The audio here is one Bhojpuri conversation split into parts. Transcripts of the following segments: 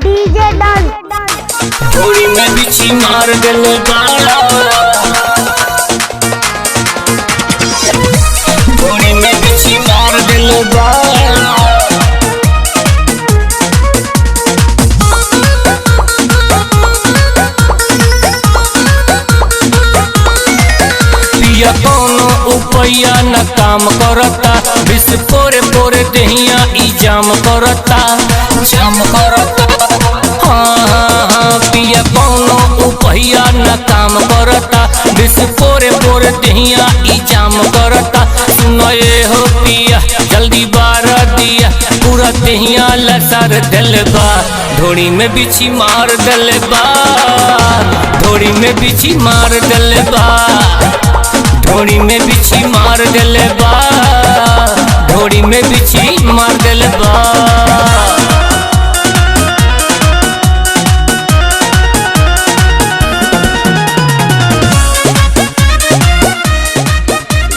डीजे डन थोड़ी में बिछी मार दिल बाड़ा, थोड़ी में बिछी मार दिल बाड़ा। पिया कोनो उपैया न काम करता, विष पोरे पोरे देहिया ई जाम करता, जाम करता। हाँ, पिया कोनो उपैया न काम करता, विष पोरे पोरे देहिया ई जाम करता। सुनो ये हो पिया जल्दी बारा दिया, पूरा देहिया लसर दिल बा, ढोड़ी में बिछी मार दिल बा, ढोड़ी में बिछी मार दिल बा, ढोड़ी में बिछी मार दिल बा, ढोड़ी में बिछी मार दिल बा।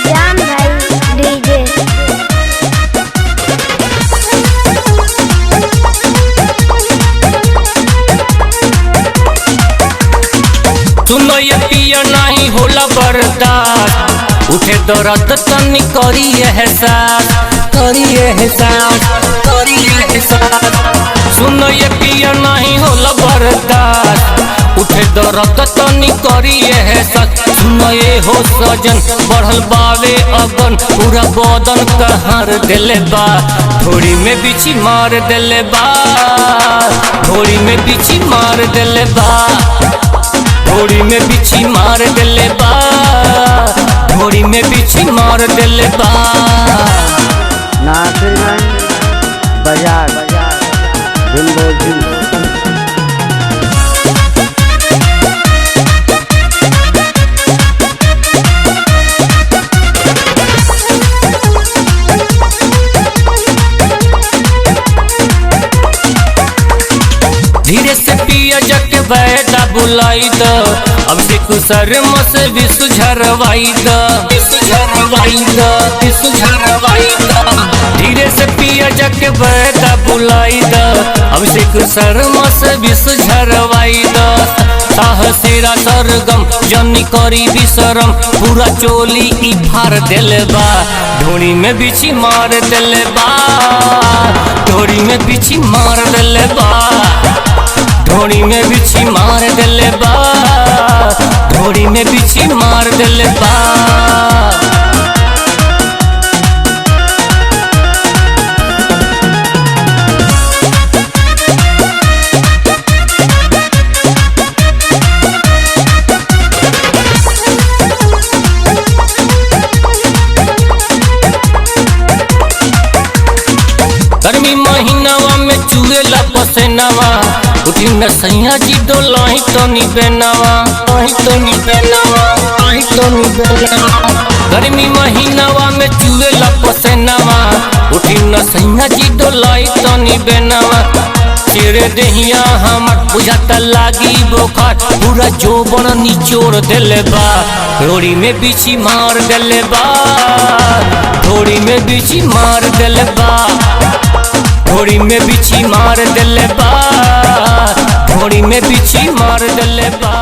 जाम भाई डीजे सुनो ये पिया नहीं होला बर्दाश्त, उठे दर्द तनी करी एहसास, करी एहसास, करी एहसास। सुनो ये पिया नहीं होला बर्दाश्त, उठे दर्द तनी करी एहसास। सुनो ये हो सजन बढ़ल बावे अगन, पूरा बदन कहर दिल बा, थोड़ी में बिछी मार दिल बा, थोड़ी में बिछी मार दिल बा, थोड़ी में बिछी मार दिल बा, थोड़ी में बिछी मार दिल बा। नासिरगंज बाजार जिंदगी धीरे से पिया जके बैठा बुलाई द, अब से कुसर मस विषु झरवाई द, विषु झरवाई द, विषु झरवाई द। धीरे से पिया जके बैठा बुलाई द, अब से कुसर मस विषु झरवाई द। साहसेरा सरगम जनी करी बिसरम, पूरा चोली ई फार दिल बा, ढोड़ी में बिछी मार दिल बा, ढोड़ी में बिछी मार दिल बा, ढोड़ी में बिछी मार दिल बा, ढोड़ी में बिछी मार दिल बा। गर्मी महीनावा में चुएला पसेनावा, उठी न सैया जी डोलाही तो नी बेनावा, आही तो नी बेनावा, आही तो नी बेनावा। गर्मी महीनावा में चुएला पसेनावा, उठी न सैया जी डोलाही तो नी बेनावा। तेरे देहिया हमर बुझाता लागी बोखार, पूरा जोबन निचोड़ दिल बा, थोड़ी में बिछी मार दिल बा, थोड़ी में बिछी मार दिल बा, थोड़ी में बिछी मार दिल बा, थोड़ी में बिछी मार दिल बा।